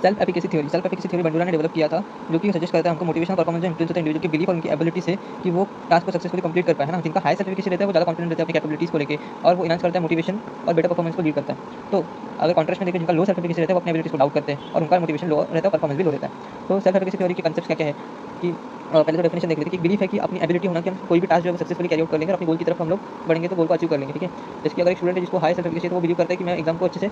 Self efficacy theory Bandura ने develop किया था, जो कि सजेस्ट करता है हमको मोटिवेशन और परफॉर्मेंस जो इन्फ्लुएंस होता है इंडिविजुअल की बिलीफ और उनकी एबिलिटी से कि वो टास्क को सक्सेसफुली कंप्लीट कर पाए, है ना। जिनका हाई सेल्फ एफिकेसी रहता है वो ज़्यादा कॉन्फिडेंट रहता है अपनी कैपेबिलिटीज़ को लेके, और वो इनहांस करता है मोटिवेशन और बेटर परफॉर्मेंस को लीड करता है। तो अगर कॉन्ट्रास्ट में देखें, जिनका लो सेल्फ एफिकेसी रहता है वो अपनी एबिलिटीज़ को डाउट करते हैं और उनका मोटिवेशन लो रहता है, परफॉर्मेंस भी लो रहता है। तो सेल्फ एफिकेसी थ्योरी के कंसेप्ट क्या क्या है कि पहले तो डेफिनेशन देख लेते हैं कि बिलीफ है कि अपनी एबिलिटी होना कि हम कोई भी टास्क जो है सक्सेसफुली कैरी आउट कर लेंगे और अपने गोल की तरफ हम लोग बढ़ेंगे तो गोल को अचीव कर लेंगे, ठीक है। जैसे कि अगर एक स्टूडेंट है जिसको हाई सेल्फ एफिकेसी है तो वो बिलीव करता है कि मैं एग्जाम को अच्छे से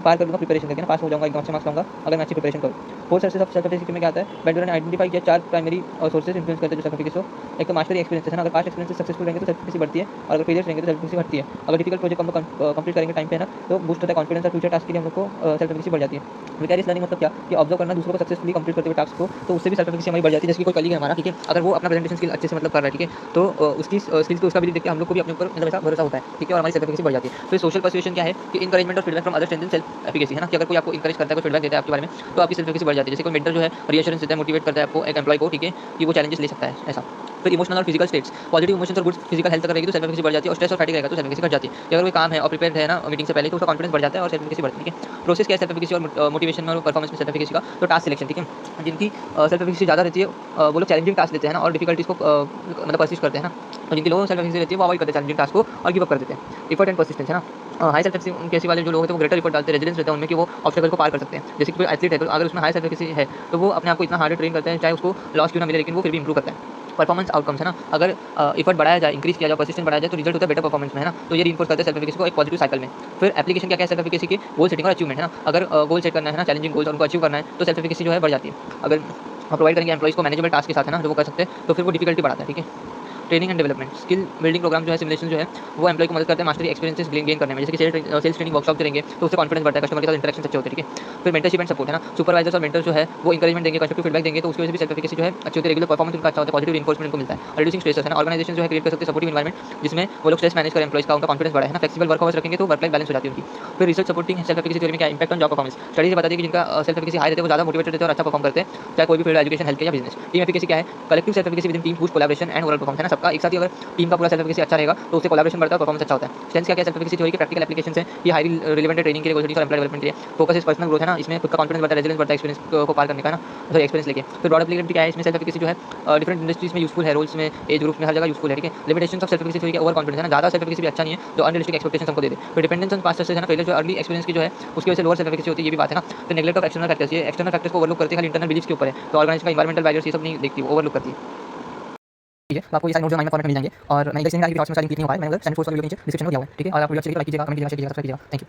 पार कर लूँगा प्रिपरेशन करके, ना पास हो जाऊँगा, एग्जाम अच्छे मार्क्स लाऊँगा अगर मैं अच्छी प्रिपरेशन करूँ। 4 सोर्सेज ऑफ सेल्फ एफिकेसी में क्या आता है, बंडूरा ने आइडेंटिफाई किया 4 प्राइमरी सोर्सेज इन्फ्लुएंस करते हैं जो सेल्फ एफिकेसी को। एक तो मास्टरी एक्सपीरियंसेस है ना, अगर पास्ट एक्सपीरियंसेस सक्सेसफुल रहेंगे तो सेल्फ एफिकेसी बढ़ती है, और अगर फेलियर्स रहेंगे तो सेल्फ एफिकेसी घटती है। अगर डिफिकल्ट प्रोजेक्ट हम लोग कंप्लीट करेंगे टाइम पे, है ना, तो बूस्ट होता है कॉन्फिडेंस और फ्यूचर टास्क के लिए हम लोग को सेल्फ एफिकेसी बढ़ जाती है। विकैरियस लर्निंग मतलब क्या कि ऑब्जर्व करना दूसरों को सक्सेसफुली कंप्लीट करते हुए टास्क को, तो उससे भी सेल्फ एफिकेसी हमारी बढ़ जाती है। जैसे कि कोई कलीग है हमारा, ठीक है, अगर वो अपना प्रेजेंटेशन स्किल अच्छे से मतलब कर रहा है, ठीक है, तो उसकी स्किल्स को उसका भी देख के हम लोग को भी अपने ऊपर मतलब ऐसा भरोसा होता है, ठीक है, और हमारी सेल्फ एफिकेसी बढ़ जाती है। फिर सोशल पर्सुएशन क्या है कि एनकरेजमेंट और feedback from other strengthen self efficacy, है ना, कि अगर कोई आपको एनकरेज करता है, कोई फीडबैक देता है आपके बारे में, तो आपकी सेल्फ एफिकेसी बढ़ जाती है। जैसे कोई मेंटर जो है रिएश्योरेंस देता है, मोटिवेट करता है आपको, एक एम्प्लॉय को, ठीक है, कि वो चैलेंजेस ले सकता है, ऐसा। फिर इमोशनल और फिजिकल स्टेट्स, पॉजिटिव इमोशंस और गुड फिजिकल हेल्थ अगर रहेगी तो सेल्फ एफिकेसी बढ़ जाती है, और स्ट्रेस और फैटिग रहेगा तो सेल्फ एफिकेसी घट जाती है। कि अगर कोई काम है और प्रिपेयर्ड है ना मीटिंग से पहले, तो उसका कॉन्फिडेंस बढ़ जाता है और सेल्फ एफिकेसी बढ़ती है, ठीक है। प्रोसेस क्या है सेल्फ एफिकेसी और मोटिवेशन और परफॉर्मेंस में सेल्फ एफिकेसी का, तो टास्क सिलेक्शन, ठीक है। जिनकी सेल्फ एफिकेसी ज़्यादा रहती है वो लोग चैलेंजिंग टास्क लेते हैं ना, और डिफिकल्टीज को मतलब परसिस्ट करते हैं ना। और जिनकी लो सेल्फ एफिकेसी रहती है वो अवॉइड करते हैं चैलेंजिंग टास्क को और गिव अप कर देते हैं। एफर्ट एंड परसिस्टेंस, है ना, हाई सेल्फ एफिकेसी वाले जो लोग होते हैं वो ग्रेटर एफर्ट डालते हैं, रेजिलियंस रहता है उनमें कि वो ऑब्स्टेकल को पार कर सकते हैं। जैसे कि कोई एथलीट है तो अगर उसमें हाई सेल्फ एफिकेसी है तो वो अपने आप को इतना हार्ड ट्रेन करते हैं, चाहे उसको लॉस क्यों ना मिले, लेकिन वो फिर भी इंप्रूव करता है। परफॉर्मेंस आउटकम्स, है ना, अगर एफर्ट बढ़ाया जाए, इंक्रीज किया जाए, परसिस्टेंस बढ़ाया जाए तो रिजल्ट होता है बेटर परफॉर्मेंस में, है ना। तो ये रीइंफोर्स करते हैं सेल्फ एफिकेसी को एक पॉजिटिव साइकिल में। फिर एप्लीकेशन क्या क्या है सेल्फ एफिकेसी की, गोल सेटिंग और अचीवमेंट, है ना। अगर गोल सेट करना है ना, चैलेंजिंग गोल्स उनको अचीव करना है तो सेल्फ एफिकेसी जो है बढ़ जाती है। अगर आप प्रोवाइड करेंगे एम्प्लॉइज को मैनेजेबल टास्क के साथ, है ना, जो वो कर सकते हैं, तो फिर वो डिफिकल्टी बढ़ाता है, ठीक है। Training and development, skill building programme जो है, सिमुलेशन जो है, वो एम्प्लॉय को मदद करते हैं मास्टरी एक्सपीरियंसेस गेन करने में। जैसे कि सेल्स ट्रेनिंग वर्कशॉप देंगे तो उससे कॉन्फिडेंस बढ़ता है, कस्टमर के साथ इंटरेक्शन अच्छे होते हैं, ठीक है। फिर मेंटरशिप एंड सपोर्ट, है ना, सुपरवाइजर्स और मेंटर जो है वो इंकरेजमेंट देंगे, कंस्ट्रक्टिव फीडबैक देंगे, तो उसकी वजह से भी सेल्फ एफिकेसी जो है अच्छी होती है, रेगुलर परफॉर्मेंस उनका अच्छा होता है, पॉजिटिव रिइंफोर्समेंट को मिलता है। और रिड्यूसिंग स्ट्रेस, है ना, ऑर्गेनाइजेशन जो है क्रिएट कर सकते हैं सपोर्टिव एनवायरनमेंट जिसमें वो लोग स्ट्रेस मैनेज करें, एम्प्लॉइज का उनका कॉन्फिडेंस बढ़े, है ना। फ्लेक्सिबल वर्क आवर्स रखेंगे तो वर्क लाइफ बैलेंस हो जाती है उनकी। फिर research supporting self efficacy theory में क्या impact on job performance, study से बताती है कि जिनका सेल्फ एफिकेसी हाई रहते हैं वो ज़्यादा मोटिवेटेड रहते हैं और अच्छा परफॉर्म करते हैं, चाहे कोई भी फील्ड, एजुकेशन, हेल्थ या बिजनेस। टीम एफिकेसी क्या है, collective self efficacy with in team boost collaboration and overall performance, है ना, सबका एक साथ ही अगर टीम का पूरा सेल्फ एफिकेसी अच्छा रहेगा तो उससे कोलैबोरेशन बढ़ता है, परफॉर्मेंस अच्छा होता है। स्ट्रेंथ्स क्या क्या सेल्फ एफिकेसी थ्योरी के प्रैक्टिकल एप्लीकेशंस हैं, ये हाईली रिलेवेंट है ट्रेनिंग के लिए, गोल सेटिंग और एम्प्लॉय डेवलपमेंट के लिए। फोकस इज पर्सनल ग्रोथ, है ना, इसमें खुद का कॉन्फिडेंस बढ़ता है, रेजिलियंस बढ़ता है, एक्सपीरियंस को पार करने का, है ना, सॉरी एक्सपीरियंस लेके। फिर ब्रॉड एप्लीकेबिलिटी क्या है, इसमें सेल्फ एफिकेसी जो है डिफरेंट इंडस्ट्रीज में यूजफुल है, रोल्स में, एज ग्रुप में, हर जगह यूजफुल है, ठीक है। Limitations of self efficacy theory के ओवर कॉन्फिडेंस, है ना, ज़्यादा सेल्फ एफिकेसी भी अच्छा नहीं है जो अनरियलिस्टिक एक्सपेक्टेशंस हमको दे दे। फिर डिपेंडेंस ऑन पास्ट सक्सेस, है ना, फेलियर जो अर्ली एक्सपीरियंस की जो है उसकी वजह से लोअर सेल्फ एफिकेसी होती है, ये भी बात है ना। फिर नेगलेक्ट ऑफ एक्सटर्नल फैक्टर्स, ये एक्सटर्नल फैक्टर्स को ओवरलुक करते हैं, खाली इंटरनल बिलीफ्स के ऊपर है, तो ऑर्गेनाइजेशन का एनवायरमेंटल बैरियर्स ये सब नहीं देखती, वो ओवरलुक करती है, ठीक है। तो आपको ये सारे नोट्स माइंड फॉर्मेट में मिल जाएंगे, और मैं इधर से नहीं क्लिक नहीं हो पाए, मैंने चैनल फोर्स वाले वीडियो नीचे डिस्क्रिप्शन में दिया हुआ है, ठीक है। और आप वीडियो अच्छी लगी तो लाइक कीजिएगा, कमेंट कीजिएगा, शेयर कीजिएगा, सब्सक्राइब कीजिएगा, थैंक यू।